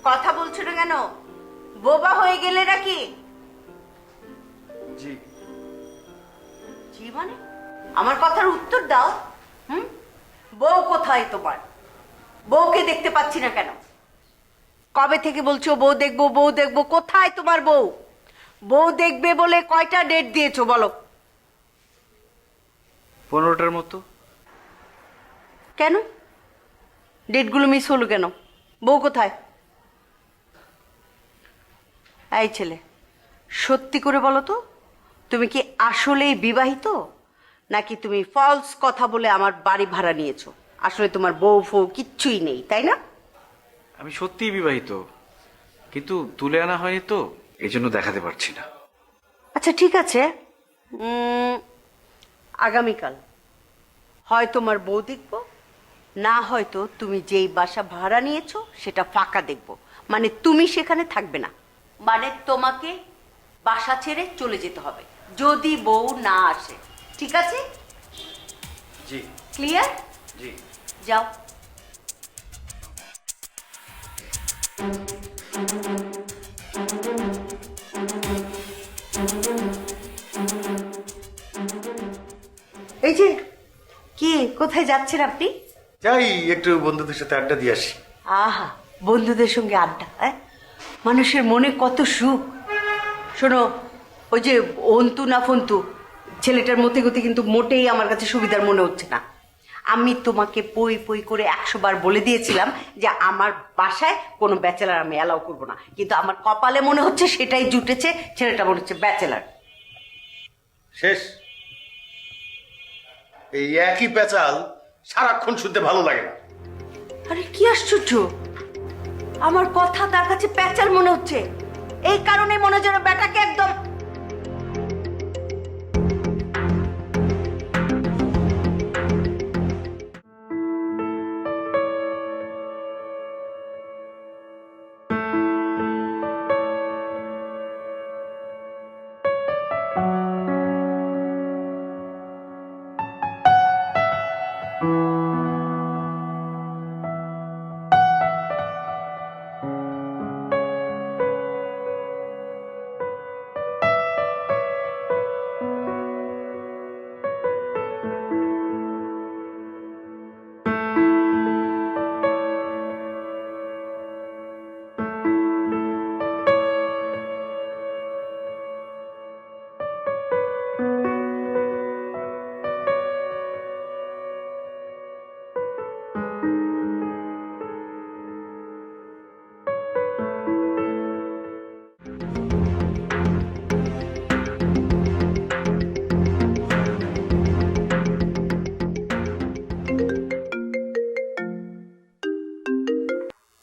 কথা বলছো না কেন? বোবা হয়ে গেলে নাকি? জি। জি মানে? আমার কথার উত্তর দাও। বউ কোথায় তোমার? বউকে দেখতে পাচ্ছি না কেন? কবে থেকে বলছো বউ দেখবো বউ দেখবো, কোথায় তোমার বউ? বউ দেখবে বলে কয়টা ডেট দিয়েছো বলো? 15টার মতো। কেন ডেটগুলো মিস হলো কেন? বউ কোথায়? এই ছেলে, সত্যি করে বলো তো, তুমি কি আসলেই বিবাহিত, নাকি তুমি ফলস কথা বলে আমার বাড়ি ভাড়া নিয়েছো? আসলে তোমার বউ ফউ কিচ্ছুই নেই, তাই না? আমি সত্যিই বিবাহিত, কিন্তু তুলে আনা হয়নি তো, এই জন্য দেখাতে পারছি না। আচ্ছা ঠিক আছে, আগামীকাল হয় তোমার বউ দেখবো, না হয়তো তুমি যেই বাসা ভাড়া নিয়েছো সেটা ফাঁকা দেখবো। মানে তুমি সেখানে থাকবে না, মানে তোমাকে বাসা ছেড়ে চলে যেতে হবে যদি বউ না আসে। ঠিক আছে? জি। ক্লিয়ার? জি। যাও। এই যে কি, কোথায় যাচ্ছেন আপনি? যাই একটু বন্ধুদের সাথে আড্ডা দিয়ে আসি। আহা, বন্ধুদের সঙ্গে আড্ডা, মানুষের মনে কত সুখ। শোনো, ওই যে অন্তু না ফন্তু ছেলেটার মতে গতি কিন্তু মোটেই আমার কাছে সুবিধার মনে হচ্ছে না। আমি তোমাকে পই পই করে 100 বার বলে দিয়েছিলাম যে আমার বাসায় কোনো ব্যাচেলার আমি অ্যালাউ করবো না, কিন্তু আমার কপালে মনে হচ্ছে সেটাই জুটেছে, ছেলেটা মনে হচ্ছে ব্যাচেলার। শেষ। এই একই পেঁচাল সারাক্ষণ শুনতে ভালো লাগে না। আরে কি আশ্চর্য, আমার কথা তার কাছে প্যাচাল মনে হচ্ছে, এই কারণে মনে হচ্ছে ব্যাটাকে একদম।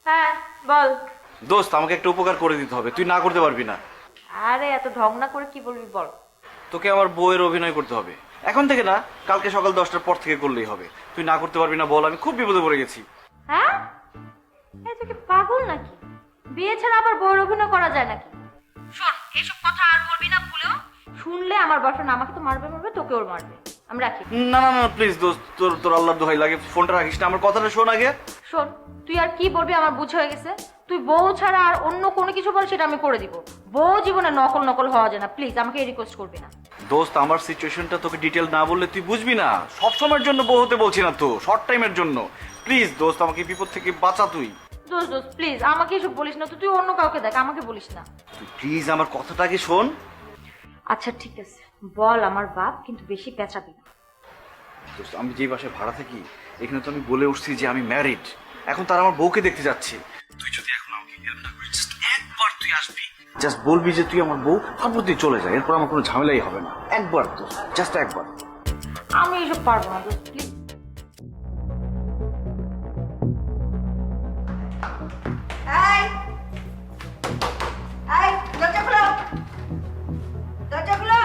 হ্যাঁ বল। দোস্ত, আমাকে একটা উপকার করে দিতে হবে, তুই না করতে পারবি না। আরে এত ঢং না করে কি বলবি বল। তোকে আমার বউয়ের অভিনয় করতে হবে, এখন থেকে না, কালকে সকাল 10টার পর থেকে করলেই হবে। তুই না করতে পারবি না বল, আমি খুব বিপদে পড়ে গেছি। হ্যাঁ, এই তুই কি পাগল নাকি? বিয়ে ছাড়া আবার বউয়ের অভিনয় করা যায় নাকি? শোন, এসব কথা আর বলবি না ভুলেও। শুনলে আমার বয়ফ্রেন্ড আমাকে তো মারবে মারবে, তোকে ওর মারবে। আমি রাখি। না না না প্লিজ দোস্ত, তোর তোর আল্লাহর দোহাই লাগে, ফোনটা রাখিস না, আমার কথাটা শোন আগে। শোন, তুই আর কি বলবি আমার বুঝ হয়ে গেছে। তুই বউ ছাড়া আর অন্য কোনো কিছু বল, সেটা আমি করে দিব। বউ জীবনে নকল নকল হওয়া যায় না, প্লিজ আমাকে এই রিকোয়েস্ট করবি না। দোস্ত, আমার সিচুয়েশনটা তোকে ডিটেল না বললে তুই বুঝবি না। সব সময়ের জন্য বউ হতে বলছি না তো, শর্ট টাইমের জন্য। প্লিজ দোস্ত, আমাকে বিপদ থেকে বাঁচা তুই। দোস্ত দোস্ত প্লিজ আমাকে এসব বলিস না তো, তুই অন্য কাউকে দেখ, আমাকে বলিস না। তুই প্লিজ আমার কথাটা আগে শোন। আচ্ছা ঠিক আছে, বল আমার বাপ, কিন্তু বেশি পেঁচাবি না। দোস্ত, আমি যেই বাসায় ভাড়া থাকি, এখানে তো আমি বলে উঠছি যে আমি ম্যারিড। এখন তারা আমার বউকে দেখতে যাচ্ছে। তুই যদি এখন আমাকে হেল্প না করিস, জাস্ট একবার তুই আসবি, জাস্ট বলবি যে তুই আমার বউ, তারপর তুই চলে যা, এরপর আমার কোনো ঝামেলাই হবে না। একবার দোস্ত, জাস্ট একবার। আমি এসব পারবো না দোস্ত, প্লিজ। এই এই, দরজা খোলো, দরজা খোলো।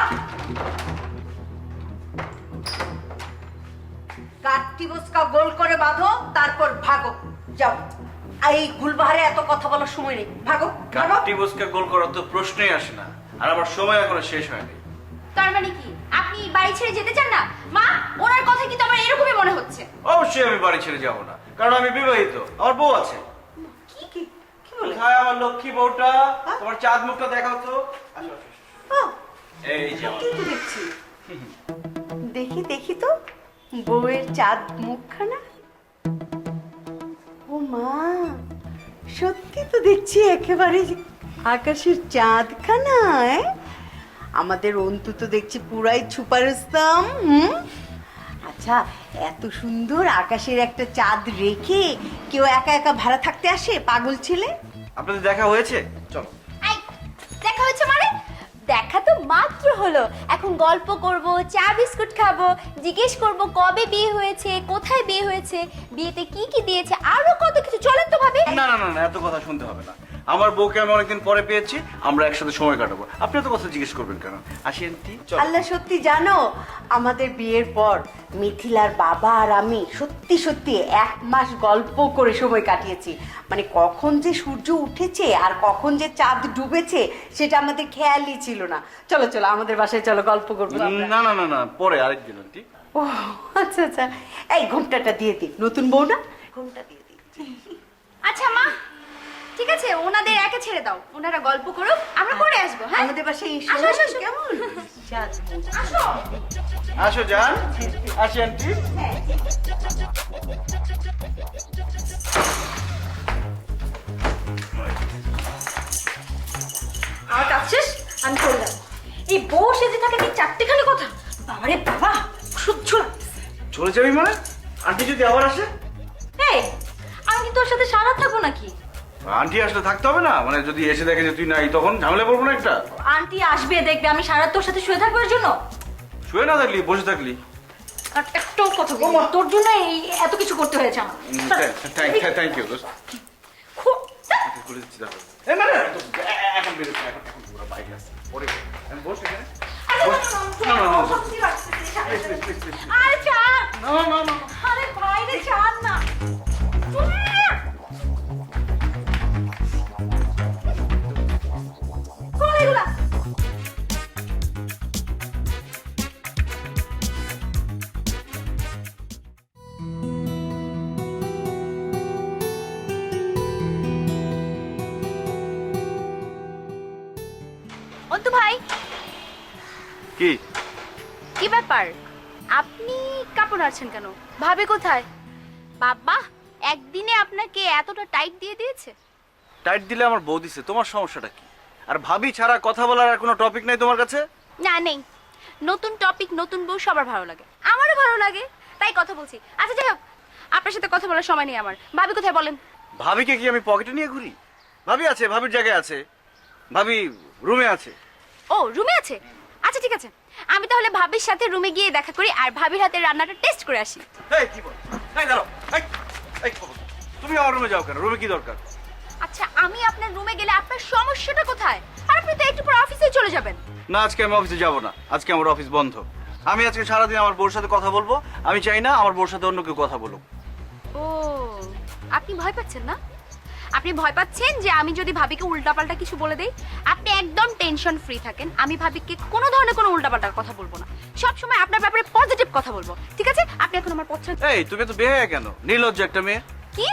কাঠটি বসকা গোল করে বাঁধো, তারপর ভাগো। যাও, এই গুলবাহারে এত কথা বলার সময় নেই, ভাগো ভাগো। গাটি বসকে গোল করার তো প্রশ্নই আসে না, আর আমার সময় এখনো শেষ হয়নি। তার মানে কি আপনি বাড়ি ছেড়ে যেতে চান না? মা, ওনার কথা কিন্তু আমার এরকমই মনে হচ্ছে। অবশ্যই আমি বাড়ি ছেড়ে যাবো না, কারণ আমি বিবাহিত, আমার বউ আছে। কি কি কি বলে? বলে কোথায় আমার লক্ষ্মী বউটা? তোমার চাঁদ মুখটা দেখাও তো। আসো, আসো, আসো। এই যে আমার কি তো দেখছি দেখি দেখি তো বউয়ের চাঁদ মুখখানা। ও মা, সত্যি তো দেখছি একেবারে আকাশের চাঁদখানা। আমাদের অন্তু তো দেখছি পুরাই সুপারস্তাম। আচ্ছা, এত সুন্দর আকাশের একটা চাঁদ রেখে কেউ একা একা ভাড়া থাকতে আসে? পাগল ছেলে। আপনাদের দেখা হয়েছে? চলো। এই, দেখা হচ্ছে মানে? দেখা তো মাত্র হলো। এখন গল্প করব, চা বিস্কুট খাবো, জিজ্ঞেস করব কবে বিয়ে হয়েছে, কোথায় বিয়ে হয়েছে, বিয়েতে কি কি দিয়েছে, আরো কত কিছু। চলেন তো ভাবি। না না না না, এত কথা শুনতে হবে না। আমার বউকে আমি অনেকদিন পরে পেয়েছি, আমরা একসাথে সময় কাটাবো। আপনি এত কথা জিজ্ঞেস করবেন কেন? আসি আন্টি, চলো। আল্লাহ, সত্যি জানো আমাদের বিয়ের পর মিথিলার বাবা আর আমি সত্যি সত্যি 1 মাস গল্প করে সময় কাটিয়েছি। মানে কখন যে সূর্য উঠেছে আর কখন যে চাঁদ ডুবেছে সেটা আমাদের খেয়ালই ছিল না। চলো চলো আমাদের বাসায় চলো, গল্প করবো আমরা। না না না না, পরে আরেকদিন আন্টি। ও আচ্ছা আচ্ছা, এই ঘোমটাটা দিয়ে দিই, নতুন বউ না, ঘোমটা দিয়ে দিই। আচ্ছা মা, ঠিক আছে, ওনাদের একা ছেড়ে দাও, ওনারা গল্প করুক, আমরা পরে আসবো। হ্যাঁ, আমাদের বাসায় এসো। আসো, আসো, আসো। কেমন চাঁদ মুখ। আসো। আসো যান, আসি আন্টি। আমার কাজ শেষ, আমি চলে যাবো। এই বউ সেজে থাকে কি চারটেখানি কথা, বাবারে বাবা, সহ্য লাগতেছে। চলে যাবি মানে? আন্টি যদি আবার আসে? এই, আমি কিন্তু ওর সাথে সারা থাকবো নাকি? আন্টি আসলে থাকতে হবে না? মানে যদি এসে দেখে যে তুই নাই, তখন ঝামেলা পড়বো না একটা? আন্টি আসবে, দেখবে আমি সারা তোর সাথে শুয়ে থাকবো এর জন্য। শুয়ে না থাকলি, বসে থাকলি। আর একটাও কথা বলবো না, তোর জন্য এই এত কিছু করতে হয়েছে আমার। থ্যাংক ইউ দোস্ত। খুব- করে দিচ্ছি, দেখো। এই না, না, এখন বেরোচ্ছি, এখন পুরো বাইরে আসছে। পরে আমি বস এখানে। না, না, না, বস। Please, please, please, please. আরে ছাড়, না, না, না। আরে বাইরে ছাড় না। কোন এগুলা? অন্তু ভাই, কি? কি ব্যাপার? আপনি কাপড় আছেন কেন? ভাবে কোথায়? বাবা, একদিনে আপনাকে এতটা টাইট দিয়ে দিয়েছে? টাইট দিলে আমার বউ দিছে, তোমার সমস্যাটা কি? আর ভাবি ছাড়া কথা বলার আর কোনো টপিক নাই তোমার কাছে? না, নেই। নতুন টপিক, নতুন বউ সবার ভালো লাগে, আমারও ভালো লাগে, তাই কথা বলছি। আচ্ছা যাই হোক, আপনার সাথে কথা বলার সময় নেই আমার। ভাবি কোথায় বলেন? ভাবিকে কি আমি পকেটে নিয়ে ঘুরি? ভাবি আছে, ভাবির জায়গায় আছে, ভাবি রুমে আছে। ও, রুমে আছে? আচ্ছা ঠিক আছে, আমি তাহলে ভাবির সাথে রুমে গিয়ে দেখা করি আর ভাবির হাতের রান্নাটা টেস্ট করে আসি। এই কি বল? এই দাঁড়াও, এই খবর। তুমি আমার রুমে যাও কেন? রুমে কি দরকার? আচ্ছা, আমি আপনার রুমে গেলে আপনার সমস্যাটা কোথায়? আর আপনি তো একটু পর অফিসে চলে যাবেন। না, আজকে আমি অফিসে যাব না, আজকে আমার অফিস বন্ধ। আমি আজকে সারাদিন আমার বউর সাথে কথা বলবো। আমি চাই না আমার বউর সাথে অন্য কেউ কথা বলুক। ও, আপনি ভয় পাচ্ছেন না? আপনি ভয় পাচ্ছেন যে আমি যদি ভাবিকে উল্টাপাল্টা কিছু বলে দেই? আপনি একদম টেনশন ফ্রি থাকেন, আমি ভাবিকে কোনো ধরনের কোনো উল্টাপাল্টা কথা বলবো না, সব সময় আপনার ব্যাপারে পজিটিভ কথা বলবো, ঠিক আছে? আপনি এখন আমার পছন্দ। এই তুমি তো বেহায়া কেন? নির্লজ্জ একটা মেয়ে। কি?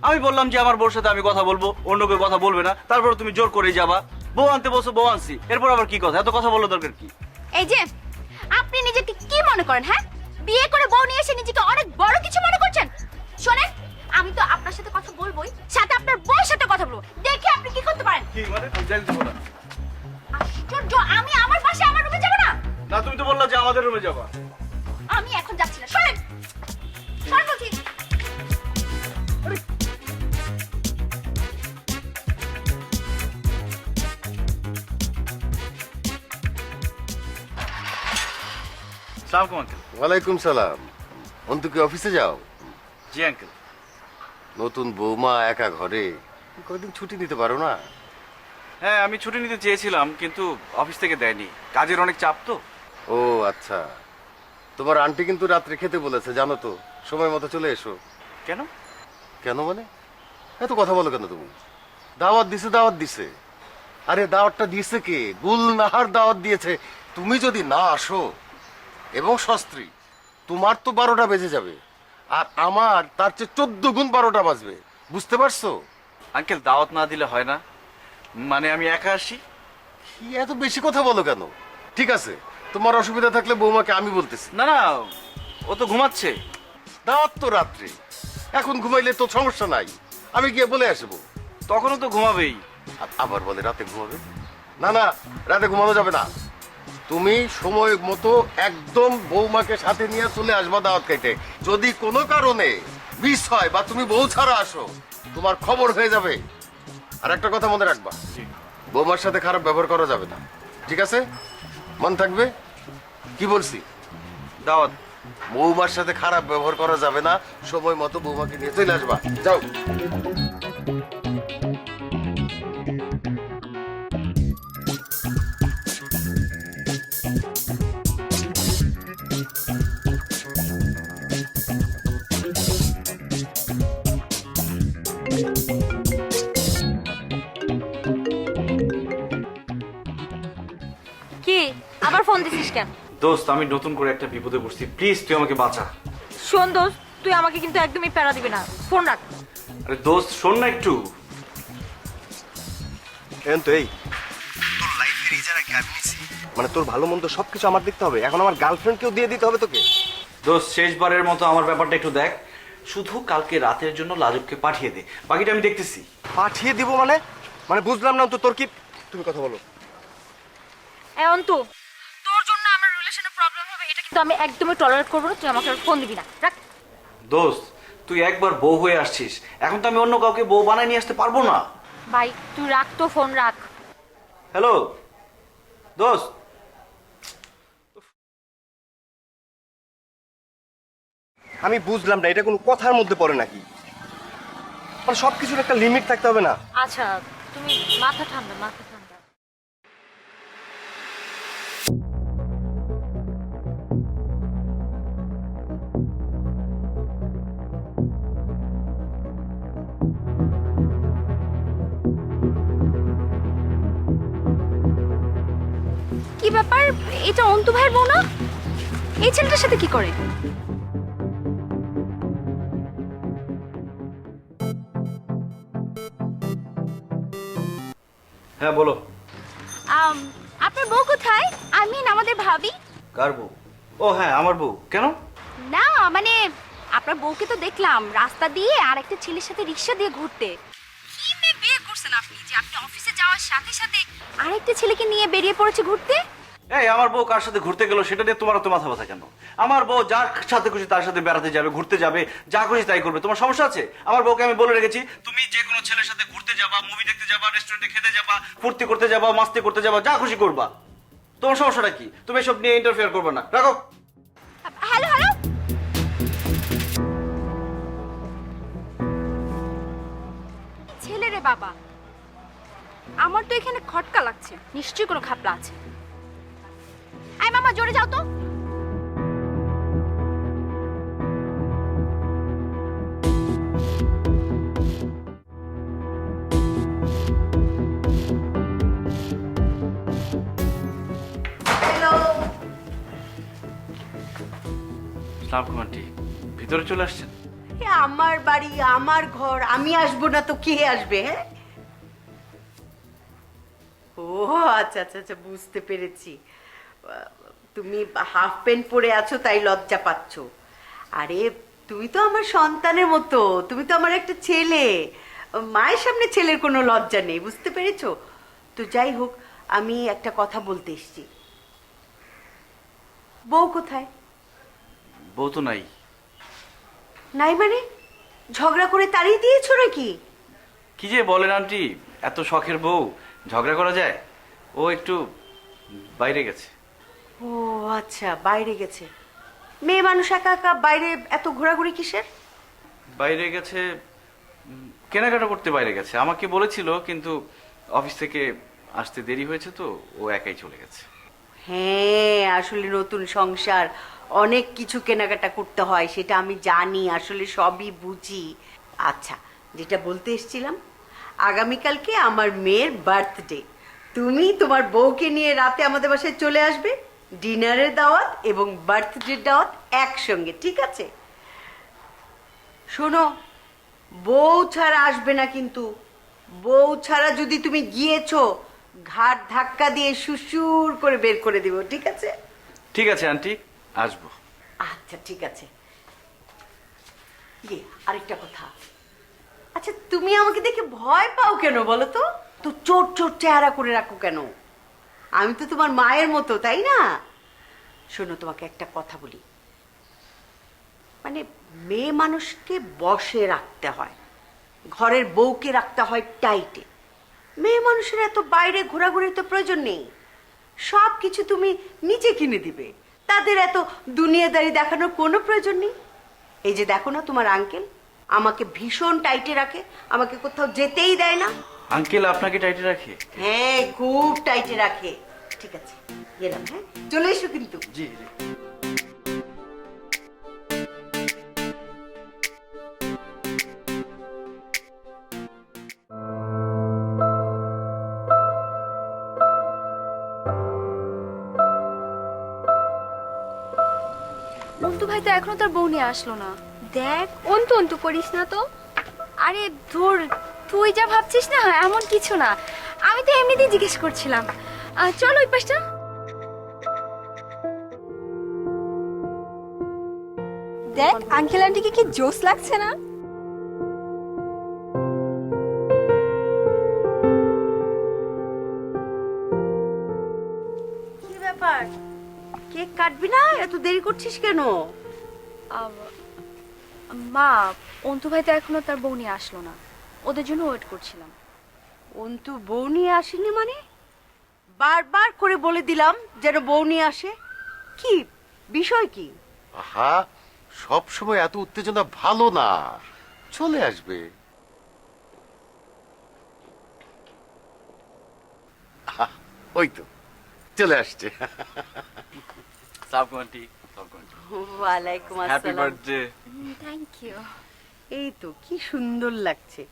আমি বললাম যে আমার বউর সাথে আমি কথা বলবো, অন্য কেউ কথা বলবে না, তারপর তুমি জোর করে যাবা। বউ আনতে বসো, বউ আনছি, এরপর আবার কি কথা? এত কথা বলার দরকার কি? এই যে, আপনি নিজেকে কি মনে করেন? হ্যাঁ, বিয়ে করে বউ নিয়ে এসে নিজেকে অনেক বড় কিছু মনে করছেন? শোনেন, আমি তো আপনার সাথে কথা বলবোই, সাথে আপনার বউয়ের সাথে কথা বলবো, দেখে আপনি কি করতে পারেন। কি মানে? আমি জানি তো বলা। আশ্চর্য, আমি আমার পাশে আমার রুমে যাব না? না, তুমি তো বললা যে আমাদের রুমে যাবা। আমি এখন যাচ্ছি না, শোনেন, শোনেন বলছি। সালাম আঙ্কেল। ওয়ালাইকুম সালাম। অন্তু কি অফিসে যাও? জি আঙ্কেল। নতুন বৌমা একা ঘরে, কদিন ছুটি নিতে পারো না? হ্যাঁ, আমি ছুটি নিতে চেয়েছিলাম, কিন্তু অফিস থেকে দেয়নি, কাজের অনেক চাপ তো। ও আচ্ছা, তোমার আন্টি কিন্তু রাত্রে খেতে বলেছে, জানো তো? সময় মতো চলে এসো। কেন? কেন মানে? এত কথা বলো কেন তুমি? দাওয়াত দিছে, দাওয়াত দিছে। আরে দাওয়াতটা দিছে কে? গুলনাহার দাওয়াত দিয়েছে। তুমি যদি না আসো, এবং সস্ত্রী, তোমার তো 12টা বেজে যাবে, আর আমার তার চেয়ে 14 গুণ 12টা বাজবে। বুঝতে পারছো? আঙ্কেল দাওয়াত না দিলে হয় না? মানে আমি একা আসি? কি এত বেশি কথা বলো কেন? ঠিক আছে, তোমার অসুবিধা থাকলে বৌমাকে আমি বলতেছি। না না, ও তো ঘুমাচ্ছে। দাওয়াত তো রাত্রে, এখন ঘুমাইলে তো সমস্যা নাই, আমি গিয়ে বলে আসবো। তখনও তো ঘুমাবেই। আবার বলে রাতে ঘুমাবে? না না, রাতে ঘুমানো যাবে না। তুমি সময় মতো একদম বৌমাকে সাথে নিয়ে চলে আসবা দাওয়াত খাইতে। যদি কোনো কারণে মিস হয় বা তুমি বউ ছাড়া আসো, তোমার খবর হয়ে যাবে। আর একটা কথা মনে রাখবা, বৌমার সাথে খারাপ ব্যবহার করা যাবে না, ঠিক আছে? মন থাকবে? কি বলছি? দাওয়াত। বৌমার সাথে খারাপ ব্যবহার করা যাবে না, সময় মতো বৌমাকে নিয়ে চলে আসবা। যাও। কি আবার ফোন দিছিস কেন? দোস্ত, আমি নতুন করে একটা বিপদে পড়ছি, প্লিজ তুই আমাকে বাঁচা। শোন দোস্ত, তুই আমাকে কিন্তু একদমই প্যারা দিবি না, ফোন রাখ। আরে দোস্ত শোন না একটু। তো এই তোর লাইফের ইজারা কি আমি নিছি? মানে তোর ভালো মন্দ সবকিছু আমার দেখতে হবে? এখন আমার গার্লফ্রেন্ডকেও দিয়ে দিতে হবে তোকে? দোস্ত শেষবারের মতো আমার ব্যাপারটা একটু দেখ, শুধু কালকে রাতের জন্য লাজুককে পাঠিয়ে দে, বাকিটা আমি দেখতেছি। পাঠিয়ে দিব মানে? মানে বুঝলাম না তো, তোর কি? তুমি কথা বলো। অন্তু, তোর জন্য আমার রিলেশনে প্রবলেম হবে এটা কিন্তু আমি একদমই টলারেট করব না। তুই আমাকে আর ফোন দিবি না, রাখ। দোস্ত, তুই একবার বউ হয়ে আসছিস, এখন তো আমি অন্য কাউকে বউ বানায় নিয়ে আসতে পারবো না। ভাই তুই রাখ তো, ফোন রাখ। হ্যালো দোস্ত। আমি বুঝলাম না, এটা কোনো কথার মধ্যে পড়ে নাকি? মানে সবকিছুর একটা লিমিট থাকতে হবে না? আচ্ছা তুমি মাথা ঠান্ডা, মাথা ঠান্ডা। কি ব্যাপার, এটা অন্তু ভাইয়ের বউ না? এই ছেলেটার সাথে কি করে? হ্যাঁ বলো। আপনার বউ কোথায়? আমাদের ভাবি। কার বউ? ও হ্যাঁ, আমার বউ। কেন? না মানে আপনার বউকে তো দেখলাম রাস্তা দিয়ে আর একটা ছেলের সাথে রিক্সা দিয়ে ঘুরতে। কি মেয়ে বিয়ে করছেন আপনি যে আপনি অফিসে যাওয়ার সাথে সাথে আরেকটা ছেলেকে নিয়ে বেরিয়ে পড়েছে ঘুরতে? এই আমার বউ কার সাথে ঘুরতে গেল সেটা নিয়ে তোমার তো মাথা ব্যথা কেন? আমার বউ যার সাথে খুশি তার সাথে বেড়াতে যাবে, ঘুরতে যাবে, যা খুশি তাই করবে, তোমার সমস্যা আছে? আমার বউকে আমি বলে রেখেছি, তুমি যে কোনো ছেলের সাথে ঘুরতে যাবা, মুভি দেখতে যাবা, রেস্টুরেন্টে খেতে যাবা, ফুর্তি করতে যাবা, মাস্তি করতে যাবা, যা খুশি করবা। তোমার সমস্যাটা কি? তুমি এসব নিয়ে ইন্টারফেয়ার করবে না, রাখো। হ্যালো হ্যালো, ছেলে রে বাবা, আমার তো এখানে খটকা লাগছে, নিশ্চয়ই কোনো খাপলা আছে। আই মামা জোরে যাও তো। হ্যালো। সালাম আন্টি, ভিতরে চলে আসছেন? আমার বাড়ি, আমার ঘর, আমি আসবো না তো কে আসবে? হ্যাঁ, ও আচ্ছা আচ্ছা আচ্ছা, বুঝতে পেরেছি। তুমি হাফ প্যান্ট পরে আছো তাই লজ্জা পাচ্ছ। আরে তুমি তো আমার সন্তানের মতো, তুমি তো আমার একটা ছেলে। মায়ের সামনে ছেলের কোনো লজ্জা নেই, বুঝতে পেরেছো? তো যাই হোক, আমি একটা কথা বলতে এসেছি। বউ কোথায়? বউ তো নাই। নাই মানে ঝগড়া করে তাড়িয়ে দিয়েছো নাকি? কি যে বলেন আন্টি, এত শখের বউ ঝগড়া করা যায়? ও একটু বাইরে গেছে। ও আচ্ছা, বাইরে গেছে। মেয়ে মানুষ একা একা বাইরে এত ঘোরাঘুরি কিসের? বাইরে গেছে কেনাকাটা করতে, বাইরে গেছে। আমাকে বলেছিল কিন্তু অফিস থেকে আসতে দেরি হয়েছে তো ও একাই চলে গেছে। হ্যাঁ, আসলে নতুন সংসার, অনেক কিছু কেনাকাটা করতে হয়, সেটা আমি জানি, আসলে সবই বুঝি। আচ্ছা, যেটা বলতে এসেছিলাম, আগামীকালকে আমার মেয়ের বার্থডে। তুমি তোমার বউকে নিয়ে রাতে আমাদের বাসায় চলে আসবে, ডিনারের দাওয়াত এবং বার্থডে দাওয়াত একসঙ্গে, ঠিক আছে? শোনো, বউ ছাড়া আসবে না কিন্তু, বউ ছাড়া যদি তুমি গিয়েছো, ঘাট ধাক্কা দিয়ে সুসুর করে বের করে দিব, ঠিক আছে? ঠিক আছে আন্টি, আসবো। আচ্ছা ঠিক আছে। আরেকটা কথা, আচ্ছা তুমি আমাকে দেখে ভয় পাও কেন বলো তো? তো চোট চোট চেহারা করে রাখো কেন? আমি তো তোমার মায়ের মতো, তাই না? শোনো, তোমাকে একটা কথা বলি, মানে মেয়ে মানুষকে বশে রাখতে হয়, ঘরের বউকে রাখতে হয় টাইটে। মেয়ে মানুষের এত বাইরে ঘোরাঘুরির তো প্রয়োজন নেই, সব কিছু তুমি নিজে কিনে দিবে, তাদের এত দুনিয়াদারি দেখানোর কোনো প্রয়োজন নেই। এই যে দেখো না তোমার আঙ্কেল, আমাকে ভীষণ টাইটে রাখে, আমাকে কোথাও যেতেই দেয় না। আঙ্কেল আপনাকে টাইটে রাখে? হ্যাঁ, খুব টাইটে রাখে। ঠিক আছে, গেলাম, হ্যাঁ, চলে এসো কিন্তু। জি জি। অন্তু ভাই তো এখনো তার বউ নিয়ে আসলো না। দেখ, অন্তু অন্তু করিস না তো। আরে ধুর, তুই যা ভাবছিস না এমন কিছু না, আমি তো এমনিতেই জিজ্ঞেস করছিলাম। চল ওই পাশটা। দেখ আঙ্কেল আন্টিকে কি জোস লাগছে না? কি ব্যাপার, কেক কাটবি না? এত দেরি করছিস কেন? মা, অন্তু ভাই তো এখনো তার বউ নিয়ে আসলো না, ওদের জন্য ওয়েট করছিলাম। অন্তু বউ নিয়ে আসেনি মানে? বারবার করে বলে দিলাম যেন বউ নিয়ে আসে। কি বিষয় কি? আহা, সব সময় এত উত্তেজনা ভালো না, চলে আসবে। আহা, ওই তো চলে আসছে। সালাম আন্টি। ওয়ালাইকুম হ্যাপি আসসালাম। বার্থডে। Thank you. এই তো কি সুন্দর লাগছে,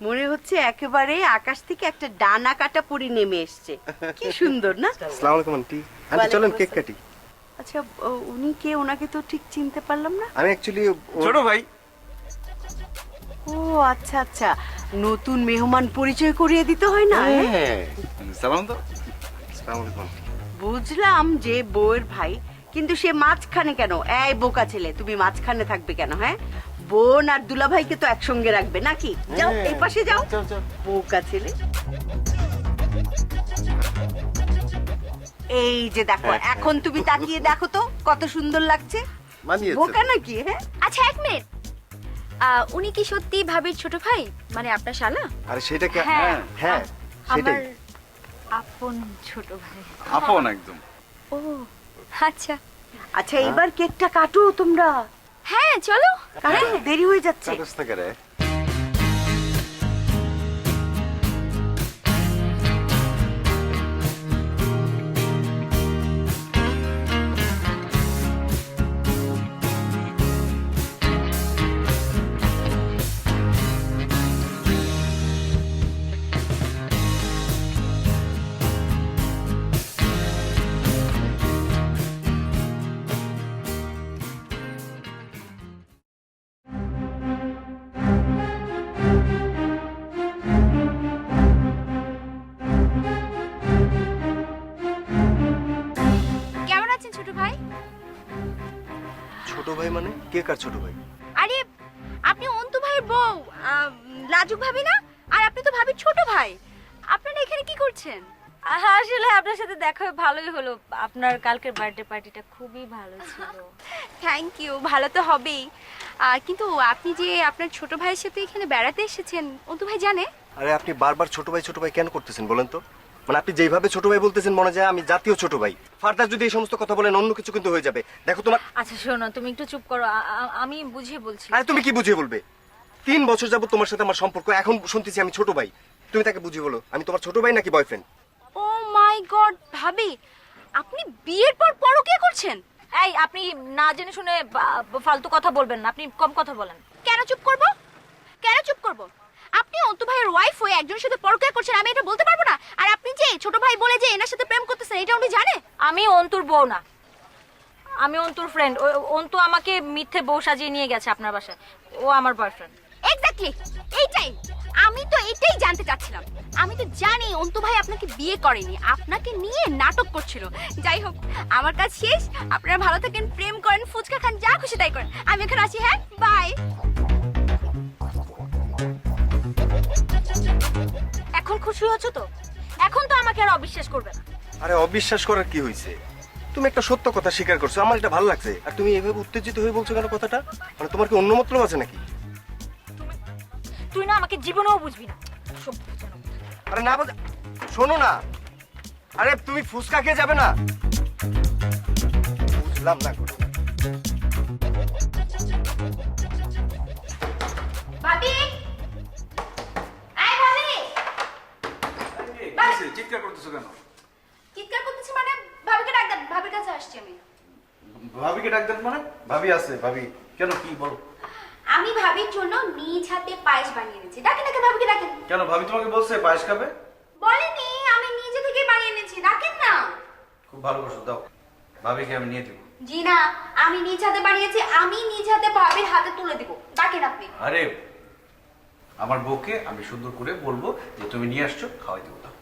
মনে হচ্ছে একেবারে আকাশ থেকে একটা ডানা কাটা পরি নেমে এসছে। কি সুন্দর না? আসসালামু আলাইকুম আন্টি। আন্টি চলেন কেক কাটি। আচ্ছা, উনি কে? ওনাকে তো ঠিক চিনতে পারলাম না। আমি অ্যাকচুয়ালি ছোট ভাই। ও আচ্ছা আচ্ছা, নতুন মেহমান পরিচয় করিয়ে দিতে হয় না? হ্যাঁ, সালাম তো। আসসালামু আলাইকুম। বুঝলাম যে বউয়ের ভাই, কিন্তু সে মাঝখানে কেন? এই বোকা ছেলে, তুমি মাঝখানে থাকবে কেন? হ্যাঁ, বোন আর দুলাভাইকে তো একসঙ্গে রাখবে নাকি? যাও এই পাশে যাও। যাও, যাও। বোকা ছেলে। এই যে দেখো, এখন তুমি তাকিয়ে দেখো তো কত সুন্দর লাগছে। মানিয়েছে। বোকা নাকি? হ্যাঁ, আচ্ছা এক মিনিট, উনি কি সত্যি ভাবির ছোট ভাই, মানে আপনার শালা? আরে সেটা কি? হ্যাঁ, হ্যাঁ সেটাই। আমার আপন ছোট ভাই। আপন একদম। ও আচ্ছা। আচ্ছা এবার কেকটা কাটো তোমরা। হ্যাঁ চলো। কাটো, দেরি হয়ে যাচ্ছে। কাগজ থেকে রে। কেমন আছেন ছোট ভাই? ছোট ভাই মানে কে কার ছোট ভাই? আরে আপনি অন্তু ভাইয়ের বউ, লাজুক ভাবি না? আর আপনি তো ভাবির ছোট ভাই, আপনারা এখানে কি করছেন? আসলে আপনার সাথে দেখা হয়ে ভালোই হলো। আপনার কালকের বার্থডে পার্টিটা খুবই ভালো ছিল। থ্যাংক ইউ, ভালো তো হবেই। কিন্তু আপনি যে আপনার ছোট ভাইয়ের সাথে এখানে বেড়াতে এসেছেন, অন্তু ভাই জানে? আরে আপনি বারবার ছোট ভাই কেন করতেছেন বলেন তো? মানে আপনি যেভাবে ছোট ভাই বলতেছেন মনে যায় আমি জাতীয় ছোট ভাই। ফার্দার যদি এই সমস্ত কথা বলেন অন্য কিছু কিন্তু হয়ে যাবে। দেখো তোমার। আচ্ছা শোনো, তুমি একটু চুপ করো, আমি বুঝিয়ে বলছি। আরে তুমি কি বুঝিয়ে বলবে? 3 বছর যাবত তোমার সাথে আমার সম্পর্ক, এখন শুনতেছি আমি ছোট ভাই। তুমি তাকে বুঝিয়ে বলো আমি তোমার ছোট ভাই নাকি বয়ফ্রেন্ড। ও মাই গড ভাবি, আপনি বিয়ের পর পরকীয়া করছেন? এই আপনি না জেনে শুনে ফালতু কথা বলবেন না, আপনি কম কথা বলেন। কেন চুপ করব? কেন চুপ করব? আপনি অন্তু ভাইয়ের ওয়াইফ হয়ে একজনের সাথে পরকীয়া করছেন, আমি এটা বলতে পারবো না? আর আপনি যে ছোট ভাই বলে যে এনার সাথে প্রেম করতেছেন, এটা উনি জানে? আমি অন্তুর বউ না, আমি অন্তুর ফ্রেন্ড। অন্তু আমাকে মিথ্যে বউ সাজিয়ে নিয়ে গেছে আপনার বাসায়, ও আমার বয়ফ্রেন্ড। এক্স্যাক্টলি এইটাই, আমি তো এটাই জানতে চাচ্ছিলাম। আমি তো জানি অন্তু ভাই আপনাকে বিয়ে করেনি, আপনাকে নিয়ে নাটক করছিল। যাই হোক, আমার কাজ শেষ। আপনারা ভালো থাকেন, প্রেম করেন, ফুচকা খান, যা খুশি তাই করেন। আমি এখন আসি, হ্যাঁ, বাই। এখন খুশি হচ্ছো তো? এখন তো আমাকে আর অবিশ্বাস করবে না। আরে অবিশ্বাস করার কি হয়েছে? তুমি একটা সত্য কথা স্বীকার করছো, আমার এটা ভালো লাগছে। আর তুমি এভাবে উত্তেজিত হয়ে বলছো কেন কথাটা? মানে তোমার কি অন্য মতলব আছে নাকি? তুই না আমাকে জীবনেও বুঝবি না। আরে না শোনো না, আরে তুমি ফুচকা খেয়ে যাবে না? বুঝলাম না। ভাবি, এই ভাবি, চিৎকার করতেছো কেন? চিৎকার করতেছি মানে ভাবিকে ডাক দেন। ভাবির কাছে আসছি আমি। ভাবিকে ডাক দেন মানে? ভাবি আছে, ভাবি কেন, কি বল? আমি ভাবির জন্য নিজ হাতে পায়েস বানিয়ে এনেছি। ডাকেন ডাকেন, ভাবিকে ডাকেন। কেন, ভাবি তোমাকে বলছে পায়েস খাবে? বলেনি, আমি নিজে থেকে বানিয়ে এনেছি। ডাকেন না। খুব ভালো করছো, দাও ভাবিকে আমি নিয়ে দেবো। জি না, আমি নিজ হাতে বানিয়েছি, আমি নিজ হাতে ভাবির হাতে তুলে দিব। ডাকেন আপনি। আরে আমার বউকে আমি সুন্দর করে বলবো যে তুমি নিয়ে আসছো, খাওয়াই দেবো। দাও।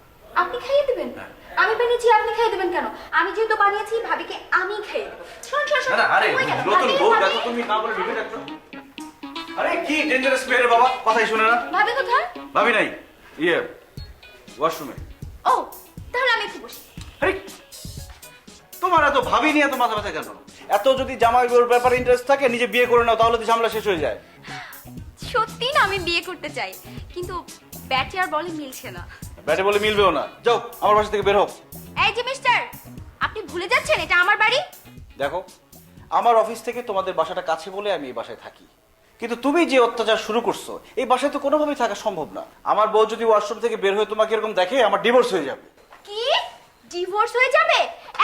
আপনি খাইয়ে দিবেন? হ্যাঁ। আমি বানিয়েছি, আপনি খাইয়ে দিবেন কেন? আমি যেহেতু বানিয়েছি, ভাবিকে আমি খাইয়ে দেবো। শোন শোন শোন। না না, আরে কই গেল? নতুন ভাবি, বউ ভাবি। দেখো, তুমি না বলে ঢুকে যাচ্ছ। আরে কি ডেঞ্জারাস মেয়ে রে বাবা, কথাই শুনে না। ভাবি কোথায়? ভাবি নাই, ইয়ে ওয়াশরুমে। ও, তাহলে আমি একটু বসি। আরে তোমার এত ভাবি নিয়ে এত মাথা ব্যথা কেন? এত যদি জামাই বউর ব্যাপারে ইন্টারেস্ট থাকে, নিজে বিয়ে করে নাও, তাহলে তো ঝামেলা শেষ হয়ে যায়। সত্যি না, আমি বিয়ে করতে চাই, কিন্তু ব্যাটে আর বলে মিলছে না। ব্যাটে বলে মিলবেও না। যাও আমার বাসা থেকে বের হোক। এই যে মিস্টার, আপনি ভুলে যাচ্ছেন এটা আমার বাড়ি। দেখো, আমার অফিস থেকে তোমাদের বাসাটা কাছে বলে আমি এই বাসায় থাকি, কিন্তু তুমি যে অত্যাচার শুরু করছো, এই বাসায় তো কোনোভাবেই থাকা সম্ভব না। আমার বউ যদি ওয়াশরুম থেকে বের হয়ে তোমাকে এরকম দেখে, আমার ডিভোর্স হয়ে যাবে। কি ডিভোর্স হয়ে যাবে?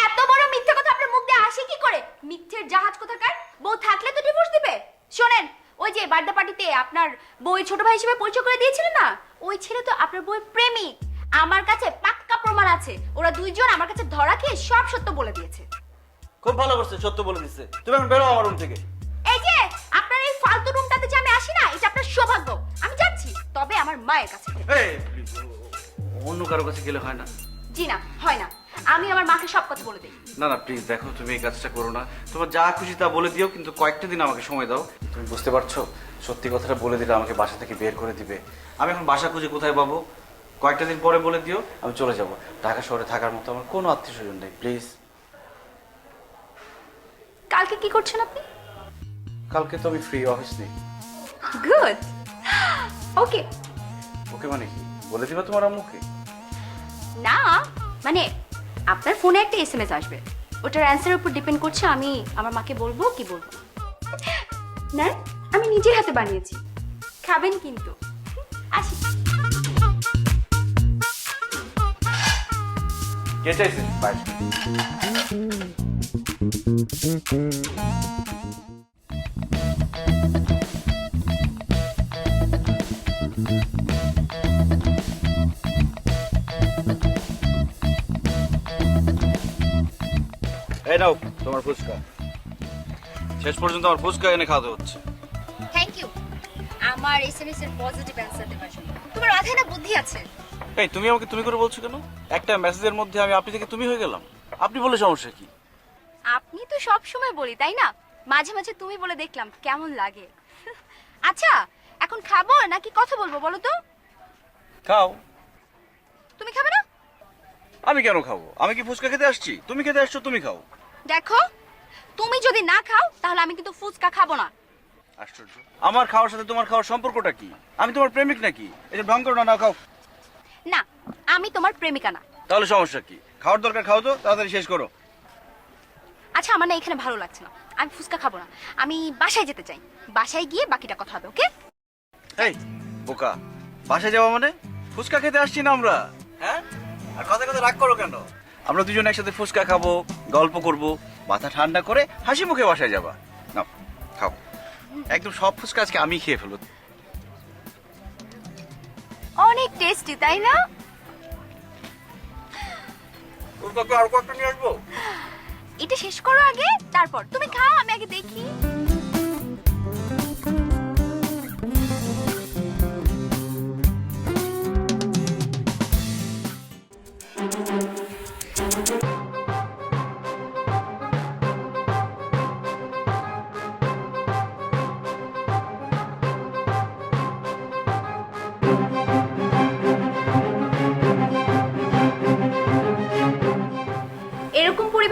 এত বড় মিথ্যে কথা আপনার মুখ দিয়ে আসে কি করে? মিথ্যের জাহাজ কোথাকার। বউ থাকলে তো ডিভোর্স দিবে। শোনেন, ওই যে বার্থডে পার্টিতে আপনার বউয়ের ছোট ভাই হিসেবে পরিচয় করে দিয়েছিলেন না, ওই ছেলে তো আপনার বউয়ের প্রেমিক। আমার কাছে পাক্কা প্রমাণ আছে। ওরা দুইজন আমার কাছে ধরা খেয়ে সব সত্য বলে দিয়েছে। খুব ভালো করছে, সত্য বলে দিচ্ছে। তুমি এখন বেরো আমার রুম থেকে। এই যে আপনার এই ফালতু রুমটাতে যে আমি আসি না, এটা আপনার সৌভাগ্য। আমি যাচ্ছি, তবে আমার মায়ের কাছে। এই, please, অন্য কারো কাছে গেলে হয় না? জি না, হয় না। আমি আমার মাকে সব কথা বলে দিই। না না, প্লিজ দেখো, তুমি এই কাজটা করো না। তোমার যা খুশি তা বলে দিও, কিন্তু কয়েকটা দিন আমাকে সময় দাও। তুমি বুঝতে পারছো, সত্যি কথাটা বলে দিলে আমাকে বাসা থেকে বের করে দিবে। আমি এখন বাসা খুঁজে কোথায় পাবো? কয়েকটা দিন পরে বলে দিও, আমি চলে যাব। ঢাকা শহরে থাকার মতো আমার কোনো আত্মীয় স্বজন নেই, প্লিজ। কালকে কি করছেন আপনি? কালকে তো আমি ফ্রি, অফিস নেই। গুড, ওকে। ওকে মানে কি বলে দিবা তোমার আম্মুকে? না মানে আপনার ফোনে একটা এসএমএস আসবে, ওটার অ্যান্সারের উপর ডিপেন্ড করছে আমি আমার মাকে বলবো কি বলবো না। আমি নিজের হাতে বানিয়েছি, খাবেন কিন্তু। আসি। কে চাইছে? বাই। এই নাও তোমার ফুচকা। শেষ পর্যন্ত আমার ফুচকা এনে খাওয়াতে হচ্ছে। থ্যাংক ইউ আমার এসএমএস এর পজিটিভ অ্যান্সার দেওয়ার জন্য। তোমার মাথায় না বুদ্ধি আছে। এই তুমি আমাকে তুমি করে বলছো কেন? একটা মেসেজের মধ্যে আমি আপনি থেকে তুমি হয়ে গেলাম। আপনি বলে সমস্যা কি? আপনি তো সব সময় বলি তাই না, মাঝে মাঝে তুমি বলে দেখলাম কেমন লাগে। আচ্ছা, এখন খাবো নাকি কথা বলবো বলো তো? খাও। তুমি খাবে না? আমি কেন খাবো? আমি কি ফুচকা খেতে আসছি? তুমি খেতে আসছো, তুমি খাও। দেখো, তুমি যদি না খাও তাহলে আমি কিন্তু ফুচকা খাবো না। আশ্চর্য, আমার খাওয়ার সাথে তোমার খাওয়ার সম্পর্কটা কি? আমি তোমার প্রেমিক নাকি? এটা ঢং করো না, নাও খাও। না, আমি তোমার প্রেমিকা না। তাহলে সমস্যা কি? খাওয়ার দরকার খাও তো, তাড়াতাড়ি শেষ করো। আচ্ছা, আমার না এখানে ভালো লাগছে না, আমি ফুচকা খাবো না। আমি বাসায় যেতে চাই, বাসায় গিয়ে বাকিটা কথা হবে। ওকে? এই বোকা, বাসায় যাওয়া মানে? ফুচকা খেতে আসছি না আমরা, হ্যাঁ? আর কথা কথা রাগ করো কেন? আমরা দুজন একসাথে ফুচকা খাবো, গল্প করব, মাথা ঠান্ডা করে হাসি মুখে বাসায় যাবা। নাও খাও। একদম সব ফুচকা আজকে আমি খেয়ে ফেলবো। অনেক টেস্টি তাই না? আর কয়েকটা নিয়ে আসবো? এটা শেষ করো আগে, তারপর তুমি খাও, আমি আগে দেখি।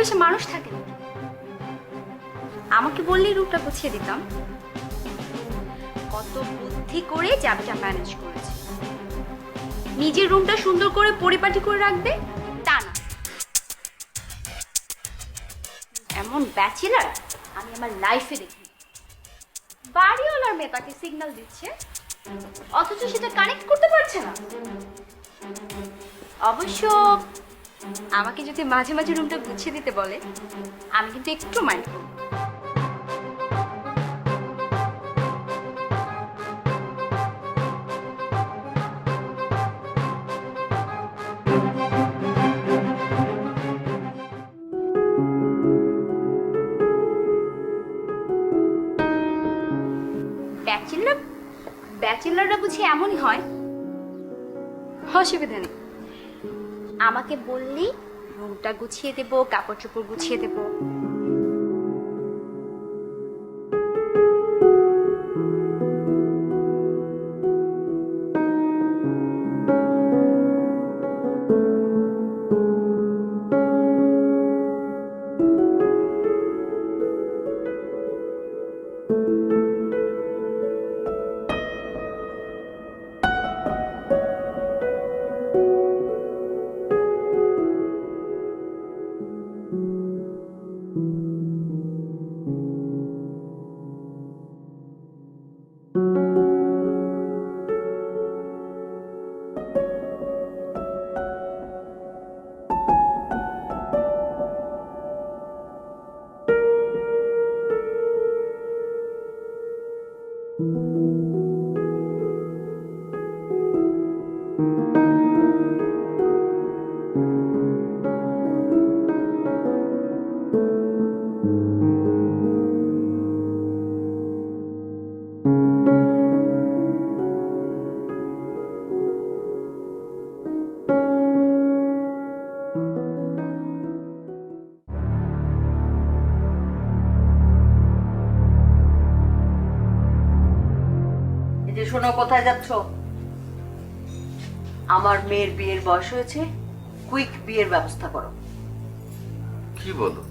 আশেপাশে মানুষ থাকে না। আমাকে বললেই রুমটা গুছিয়ে দিতাম। কত বুদ্ধি করে চাবিটা ম্যানেজ করেছে। নিজের রুমটা সুন্দর করে পরিপাটি করে রাখবে তা না, এমন ব্যাচেলার আমি আমার লাইফে দেখি। বাড়িওয়ালার মেয়ে তাকে সিগন্যাল দিচ্ছে অথচ সেটা কানেক্ট করতে পারছে না। অবশ্য আমাকে যদি মাঝে মাঝে রুমটা গুছিয়ে দিতে বলে আমি কিন্তু একটু মাইন্ড করব। ব্যাচেলাররা বুঝি এমনই হয়? অসুবিধা নেই, আমাকে বললেই রুমটা গুছিয়ে দেব, কাপড় চোপড় গুছিয়ে দেব। এই যে শোনো, কোথায় যাচ্ছ? আমার মেয়ের বিয়ের বয়স হয়েছে, কুইক বিয়ের ব্যবস্থা করো। কি বলো?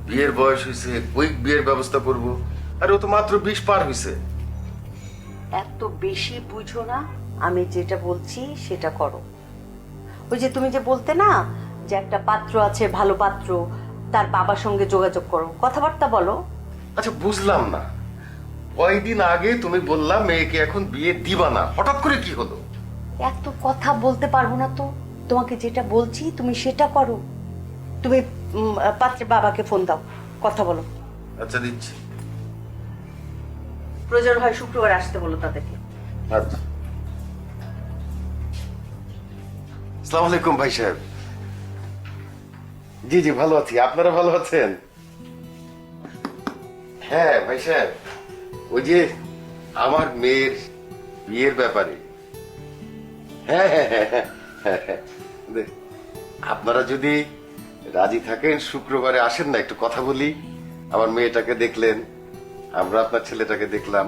বিয়ের বয়স হয়েছে, কুইক বিয়ের ব্যবস্থা করব? আরে ও তো মাত্র 20 পার হয়েছে। এত বেশি বুঝো না, আমি যেটা বলছি সেটা করো। ওই যে তুমি যে বলতে না যে একটা পাত্র আছে, ভালো পাত্র, তার বাবার সঙ্গে যোগাযোগ করো, কথাবার্তা বলো। আচ্ছা বুঝলাম না, কয়দিন আগে তুমি বললা মেয়েকে এখন বিয়ে দিবা না, হঠাৎ করে কি হলো? এত কথা বলতে পারবো না তো, তোমাকে যেটা বলছি তুমি সেটা করো। তুমি পাত্রের বাবাকে ফোন দাও, কথা বলো। আচ্ছা দিচ্ছি। প্রয়োজন হয় শুক্রবার আসতে বলো তাদেরকে। আচ্ছা। আসসালামু আলাইকুম ভাই সাহেব। জি জি ভালো আছি, আপনারা ভালো আছেন? হ্যাঁ ভাই সাহেব, ওই যে আমার মেয়ের বিয়ের ব্যাপারে। হ্যাঁ হ্যাঁ হ্যাঁ হ্যাঁ হ্যাঁ, আপনারা যদি রাজি থাকেন শুক্রবারে আসেন না, একটু কথা বলি। আমার মেয়েটাকে দেখলেন, আমরা আপনার ছেলেটাকে দেখলাম।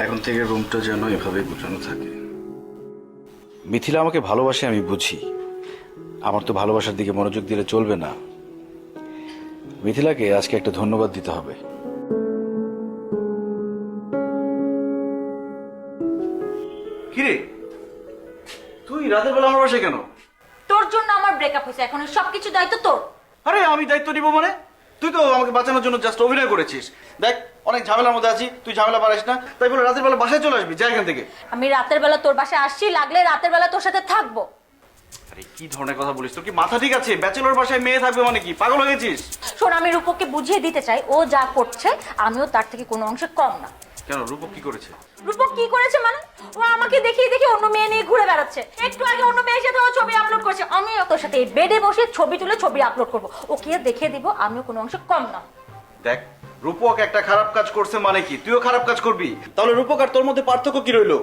এখন থেকে রুমটা যেন এভাবে গোছানো থাকে। মিথিলা আমাকে ভালোবাসে, আমি বুঝি। আমার তো ভালোবাসার দিকে মনোযোগ দিলে চলবে না। মিথিলাকে আজকে একটা ধন্যবাদ দিতে হবে। কিরে, তুই রাতের বেলা আমার বাসায় কেন? তোর জন্য আমার ব্রেকআপ হয়েছে, এখন সবকিছু দায়িত্ব তোর। আরে আমি দায়িত্ব নিব মানে? তুই তো আমাকে বাঁচানোর জন্য জাস্ট অভিনয় করেছিস। দেখ অনেক ঝামেলার মধ্যে আছি, তুই ঝামেলা পারিস না, তাই বলে রাতের বেলা বাসায় চলে আসবি? যা এখান থেকে। আমি রাতের বেলা তোর বাসায় আসছি, লাগলে রাতের বেলা তোর সাথে থাকবো। আরে কি ধরনের কথা বলিস? তোর কি মাথা ঠিক আছে? ব্যাচেলর বাসায় মেয়ে থাকবে মানে কি? পাগল হয়ে গেছিস? শোন, আমি রূপককে বুঝিয়ে দিতে চাই, ও যা করছে আমিও তার থেকে কোনো অংশে কম না। কেন, রূপক কি করেছে? রূপক কি করেছে মানে? ও আমাকে দেখিয়ে দেখিয়ে অন্য মেয়ে নিয়ে ঘুরে বেড়াচ্ছে। একটু আগে অন্য মেয়ের সাথে ও ছবি আপলোড করেছে, আমি তোর সাথে এই বেডে বসে ছবি তুলে ছবি আপলোড করবো। ওকে দেখিয়ে দিব আমিও কোনো অংশে কম না। দেখ, রূপক একটা খারাপ কাজ করছে মানে কি তুইও খারাপ কাজ করবি? তাহলে রূপক আর তোর মধ্যে পার্থক্য কি রইলো?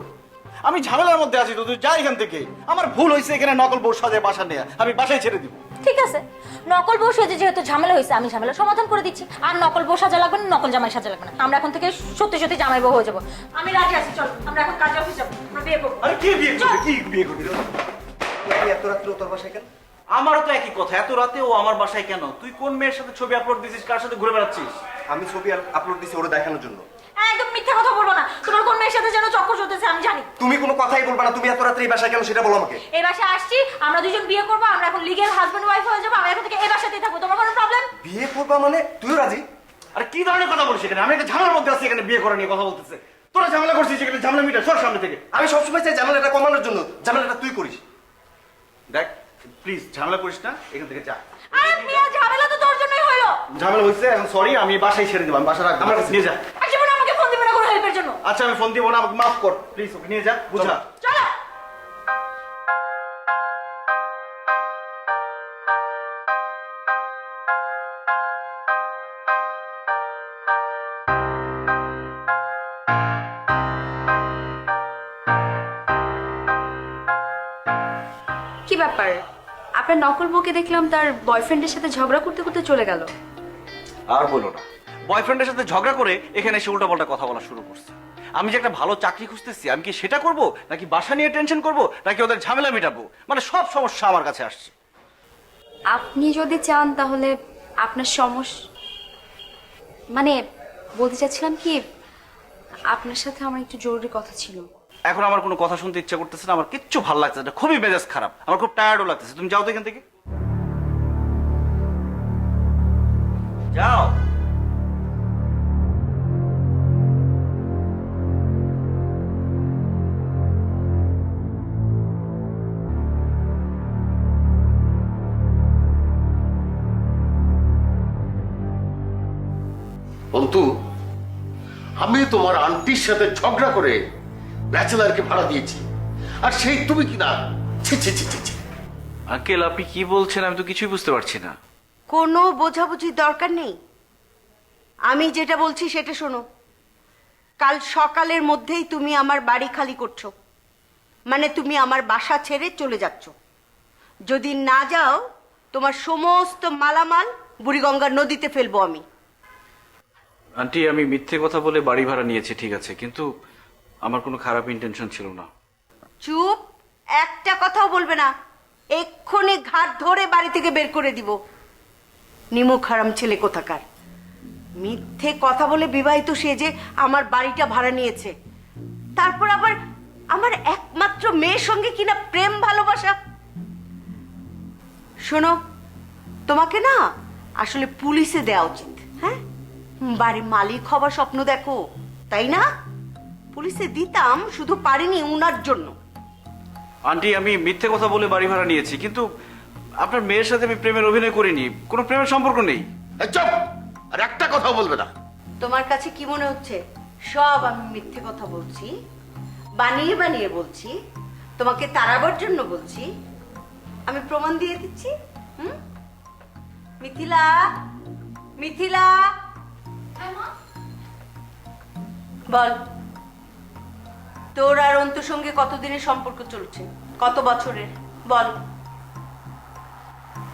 আমি ঝামেলার মধ্যে আছি তো, তুই যা এখান থেকে। আমার ভুল হয়েছে এখানে নকল বউ সাজে বাসা নেয়া, আমি বাসায় ছেড়ে দিব। ঠিক আছে, নকল বউ সেজে যেহেতু ঝামেলা হয়েছে, আমি ঝামেলা সমাধান করে দিচ্ছি। আর নকল বউ সাজা লাগবে না, নকল জামাই সাজা লাগবে না। আমরা এখন থেকে সত্যি সত্যি জামাই বউ হয়ে যাবো। আমি রাজি আছি, চল আমরা এখন কাজে অফিস যাবো, আমরা বিয়ে করবো। আরে কে বিয়ে করবে? কি বিয়ে করবি? এত রাত্রে তোর বাসায় কেন? আমারও তো একই কথা, এত রাতে ও আমার বাসায় কেন? তুই কোন মেয়ের সাথে ছবি আপলোড দিছিস, কার সাথে ঘুরে বেড়াচ্ছিস? আমি ছবি আপলোড দিছি ওরা দেখানোর জন্য। একদম মিথ্যা কথা বলবো না, তোমার কোন মেয়ের সাথে যেন চক্কর চলতেছে আমি জানি। তুমি কোনো কথাই বলবা না। তুমি এত রাত্রে এই বাসায় কেন সেটা বলো আমাকে। এই বাসায় আসছি, আমরা দুজন বিয়ে করবো, আমরা এখন লিগেল হাজবেন্ড ওয়াইফ হয়ে যাবো। আমরা এখন থেকে এই বাসাতেই থাকবো, তোমার কোনো প্রবলেম? বিয়ে করবা মানে তুইও রাজি? আরে কি ধরনের কথা বলিস এখানে? আমি একটা ঝামেলার মধ্যে আছি, এখানে বিয়ে করা নিয়ে কথা বলতেছে। তোরা ঝামেলা করছিস, এখানে ঝামেলা মিটা সর সামনে থেকে। আমি সবসময় চাই ঝামেলাটা কমানোর জন্য, ঝামেলাটা তুই করিস। দেখ প্লিজ ঝামেলা করিস না, এখান থেকে যা। আরে মিয়া, ঝামেলা তো তোর জন্যই হলো। ঝামেলা হয়েছে, এখন সরি, আমি বাসায় ছেড়ে দেবো, আমি বাসা রাখবো, আমার কাছে নিয়ে যা। আর জীবনে আমাকে ফোন দিবে না কোনো হেল্পের জন্য। আচ্ছা আমি ফোন দিব না, আমাকে মাফ কর প্লিজ, ওকে নিয়ে যা, বুঝা। চলো। কি ব্যাপার, আপনার নকল বউকে দেখলাম তার বয়ফ্রেন্ডের সাথে ঝগড়া করতে করতে চলে গেল। আর বলো না, বয়ফ্রেন্ডের সাথে ঝগড়া করে এখানে এসে উল্টাপাল্টা কথা বলা শুরু করছে। আমি যে একটা ভালো চাকরি খুঁজতেছি, আমি কি সেটা করব, নাকি বাসা নিয়ে টেনশন করব, নাকি ওদের ঝামেলা মেটাবো? মানে সব সমস্যা আমার কাছে আসছে। আপনি যদি চান তাহলে আপনার মানে বলতে চাচ্ছিলাম কি, আপনার সাথে আমার একটু জরুরি কথা ছিল। এখন আমার কোনো কথা শুনতে ইচ্ছা করতেছে না, আমার কিচ্ছু ভালো লাগছে না, খুবই মেজাজ খারাপ, আমার খুব টায়ার্ডও লাগতেছে। তুমি যাও তো এখান থেকে, যাও। অন্তু, আমি তোমার আন্টির সাথে ঝগড়া করে ব্যাচেলারকে ভাড়া দিয়েছি, আর সেই তুমি কিনা ছি ছি ছি ছি ছি। আঙ্কেল আপনি কি বলছেন? আমি তো কিছুই বুঝতে পারছি না। কোনো বোঝাবুঝির দরকার নেই, আমি যেটা বলছি সেটা শোনো। কাল সকালের মধ্যেই তুমি আমার বাড়ি খালি করছো, মানে তুমি আমার বাসা ছেড়ে চলে যাচ্ছ। যদি না যাও, তোমার সমস্ত মালামাল বুড়িগঙ্গার নদীতে ফেলবো আমি। আন্টি আমি মিথ্যে কথা বলে বাড়ি ভাড়া নিয়েছি ঠিক আছে, কিন্তু আমার কোনো খারাপ ইন্টেনশন ছিল না। চুপ, একটা কথাও বলবে না, এক্ষুনি ঘাট ধরে বাড়ি থেকে বের করে দিব। নিমুখ হারাম ছেলে কোথাকার, মিথ্যে কথা বলে বিবাহিত সে যে আমার বাড়িটা ভাড়া নিয়েছে, তারপর আবার আমার একমাত্র মেয়ের সঙ্গে কিনা প্রেম ভালোবাসা। শোনো, তোমাকে না আসলে পুলিশে দেওয়া উচিত। হ্যাঁ, বাড়ির মালিক হবার স্বপ্ন দেখো তাই না? পুলিশে দিতাম, শুধু পারিনি উনার জন্য। আন্টি আমি মিথ্যে কথা বলে বাড়ি ভাড়া নিয়েছি, কিন্তু আপনার মেয়ের সাথে আমি প্রেমের অভিনয় করিনি, কোনো প্রেমের সম্পর্ক নেই। এই চুপ, আর একটা কথাও বলবে না। তোমার কাছে কি মনে হচ্ছে সব আমি মিথ্যে কথা বলছি, বানিয়ে বানিয়ে বলছি, তোমাকে তাড়াবার জন্য বলছি? আমি প্রমাণ দিয়ে দিচ্ছি। মিথিলা, মিথিলা, বল তোর আর অন্তুর সঙ্গে কতদিনের সম্পর্ক চলছে, কত বছরের বল।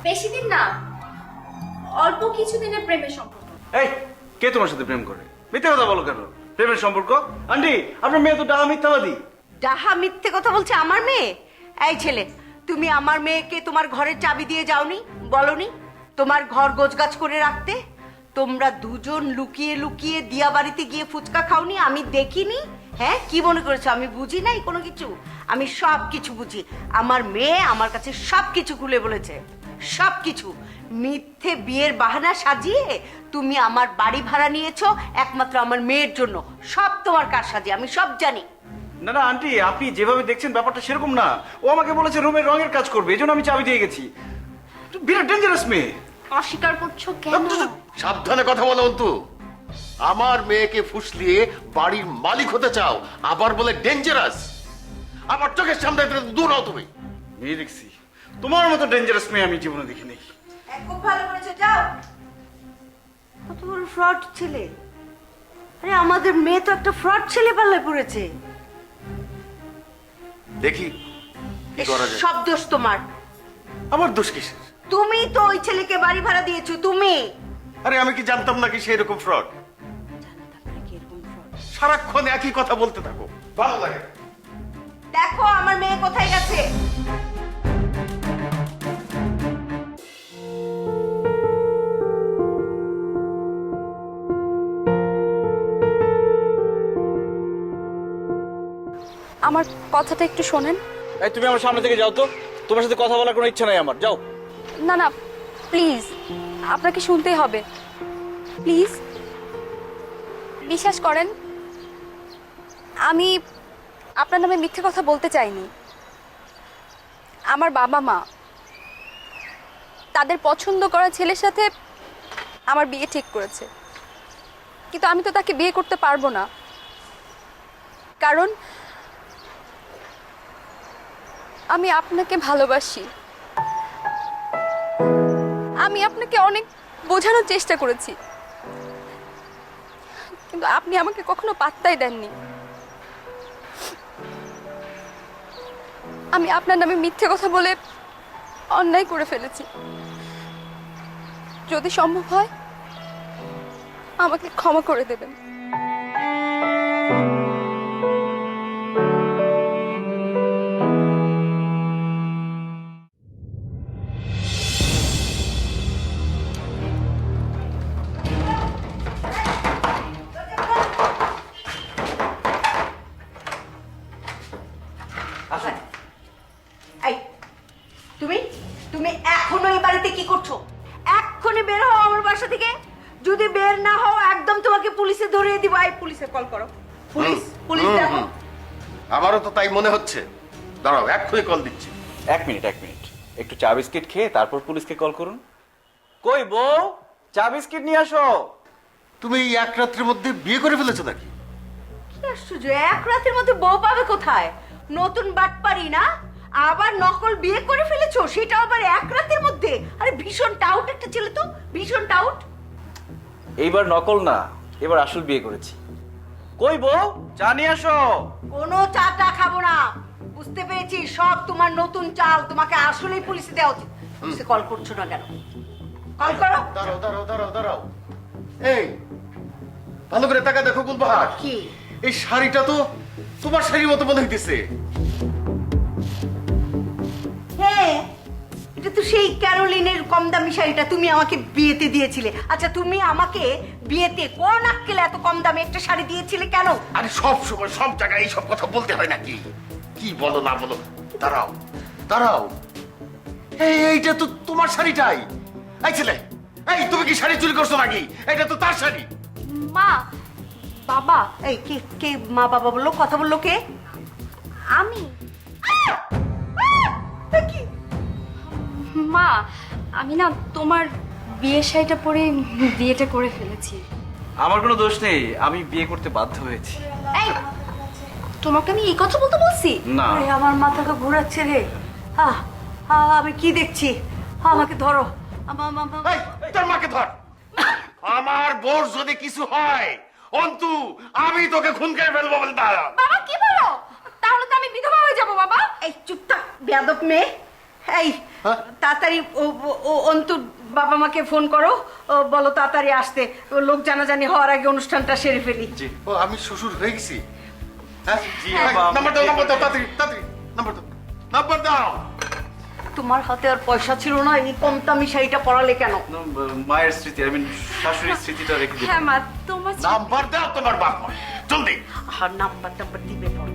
বেশি দিন না, অল্প কিছু দিনের প্রেমের সম্পর্ক। এই কে তোমার সাথে প্রেম করে? মিথ্যে কথা বলো কেন? প্রেমের সম্পর্ক? আন্টি আপনার মেয়ে তো ডাহা মিথ্যাবাদী। ডাহা মিথ্যে কথা বলছে আমার মেয়ে? এই ছেলে, তুমি আমার মেয়েকে তোমার ঘরের চাবি দিয়ে যাওনি, বলনি তোমার ঘর গোছগাছ করে রাখতে? তোমরা দুজন লুকিয়ে লুকিয়ে দিয়া বাড়িতে গিয়ে ফুচকা খাওনি, আমি দেখিনি? হ্যাঁ, কি মনে করেছো আমি বুঝি নাই কোনো কিছু? আমি সব কিছু বুঝি। আমার মেয়ে আমার কাছে সব কিছু খুলে বলেছে, সব কিছু। মিথ্যে বিয়ের বাহানা সাজিয়ে তুমি আমার বাড়ি ভাড়া নিয়েছো একমাত্র আমার মেয়ের জন্য। সব তোমার কার সাজে আমি সব জানি। না না আন্টি, আপনি যেভাবে দেখছেন ব্যাপারটা সেরকম না। ও আমাকে বলেছে রুমের রঙের কাজ করবে, এই জন্য আমি চাবি দিয়ে গেছি। বিরাট ডেঞ্জারাস মেয়ে। অস্বীকার করছো কেন? সাবধানে কথা বলো অন্তু। আমার মেয়েকে ফুসলিয়ে বাড়ির মালিক হতে চাও, আবার বলে ডেঞ্জারাস? আমার চোখের সামনে থেকে দূর হও তুমি। মেয়ে দেখছি, তোমার মতো ডেঞ্জারাস মেয়ে আমি জীবনে দেখিনি। খুব ভালো করেছো, যাও। কত বড় ফ্রড ছেলে! আরে আমাদের মেয়ে তো একটা ফ্রড ছেলে পাল্লায় পড়েছে। দেখি কি করা যায়। সব দোষ তোমার। আমার দোষ কিসের? তুমি তো ওই ছেলেকে বাড়ি ভাড়া দিয়েছো তুমি। আরে আমি কি জানতাম নাকি সে এরকম ফ্রড? সারাক্ষণ একই কথা বলতে থাকো, ভালো লাগে না। দেখো আমার মেয়ে কোথায় গেছে। আমার কথাটা একটু শোনেন। এই তুমি আমার সামনে থেকে যাও তো, তোমার সাথে কথা বলার কোনো ইচ্ছা নাই আমার, যাও। না না প্লিজ, আপনাকে শুনতেই হবে, প্লিজ বিশ্বাস করেন আমি আপনার নামে মিথ্যে কথা বলতে চাইনি। আমার বাবা মা তাদের পছন্দ করা ছেলের সাথে আমার বিয়ে ঠিক করেছে, কিন্তু আমি তো তাকে বিয়ে করতে পারবো না, কারণ আমি আপনাকে ভালোবাসি। আমি আপনাকে অনেক বোঝানোর চেষ্টা করেছি, কিন্তু আপনি আমাকে কখনো পাত্তাই দেননি। আমি আপনার নামে মিথ্যে কথা বলে অন্যায় করে ফেলেছি। যদি সম্ভব হয় আমাকে ক্ষমা করে দেবেন। এই তুমি তুমি এখনো এই বাড়িতে কি করছো? এক্ষুনি বের হও আমার বাসা থেকে। যদি বের না হও একদম তোমাকে পুলিশে ধরিয়ে দিব। এই পুলিশে কল করো। পুলিশ পুলিশ দেখো। আমারও তো তাই মনে হচ্ছে। দাঁড়াও, এক্ষুনি কল দিচ্ছি। এক মিনিট, একটু চা বিস্কিট খেয়ে তারপর পুলিশকে কল করুন। কই বউ, চা বিস্কিট নিয়ে আসো। তুমি এই এক রাত্রের মধ্যে বিয়ে করে ফেলেছো নাকি? কি আশ্চর্য, এক রাতের মধ্যে বউ পাবে কোথায়? নতুন বাটপারি না, আবার নকল বিয়ে করে ফেলেছো, সেটা আবার এক রাতের মধ্যে। আরে ভীষণ টাউট একটা ছেলে তো, ভীষণ টাউট। এইবার নকল না, এবার আসল বিয়ে করেছি। কই বউ, চা নিয়ে আসো। কোনো চাটা খাবো না, বুঝতে পেরেছি সব তোমার নতুন চাল। তোমাকে আসলেই পুলিশে দেওয়া উচিত। পুলিশে কল করছো না কেন? কল করো। দাঁড়াও দাঁড়াও দাঁড়াও দাঁড়াও, এই ভালো করে তাকা দেখো গুলবাহার, কি এই শাড়িটা তো তোমার শাড়ির মতো মনে হইতেছে। হ্যাঁ, এটা তো সেই ক্যারোলিনের কম দামি শাড়িটা তুমি আমাকে বিয়েতে দিয়েছিলে। আচ্ছা, তুমি আমাকে বিয়েতে কোন আক্কেলে এত কম দামি একটা শাড়ি দিয়েছিলে কেন? আরে সব সময় সব জায়গায় এইসব কথা বলতে হয় নাকি? কি বলো না বলো। দাঁড়াও দাঁড়াও, এইটা তো তোমার শাড়িটাই। এই ছেলে, এই তুমি কি শাড়ি চুরি করছো নাকি? এটা তো তার শাড়ি। মা, বাবা, এই কে কে মা বাবা বললো? কথা বললো কে? আমি। কি মা, আমি না তোমার বিয়ের শাড়িটা পরে বিয়েটা করে ফেলেছি। আমার কোনো দোষ নেই, আমি বিয়ে করতে বাধ্য হয়েছি। এই, তোমাকে আমি এই কথা বলতে বলছি? না, আরে আমার মাথা তো ঘোরাচ্ছে রে। আমি কি দেখছি? আমাকে ধরো। এই, তোর মাকে ধর। আমার বোর যদি কিছু হয় অন্তু, আমি তোকে খুন করে ফেলবো বলে দাঁড়া। বাবা কি বলো? তাহলে তো আমি বিধবা হয়ে যাব বাবা। এই চুপ থাক বেয়াদব মেয়ে। এই তাড়াতাড়ি অন্তুর বাবা মাকে ফোন করো, বলো তাড়াতাড়ি আসতে। লোক জানাজানি হওয়ার আগে অনুষ্ঠানটা সেরে ফেলি। ও, আমি শ্বশুর হয়ে গেছি। হ্যাঁ, নাম্বার দাও, নাম্বার দাও, তাড়াতাড়ি তাড়াতাড়ি নাম্বার দাও, নাম্বার দাও। তোমার হাতে আর পয়সা ছিল না, এই কম দামি শাড়িটা পরালে কেন? মায়ের স্মৃতি, আই মিন শাশুড়ির স্মৃতিটা রেখে দিই। হ্যাঁ মা, তোমার নাম্বার দাও তোমার বাপ মা, জলদি। আর নাম্বার টাম্বার দিবে পর।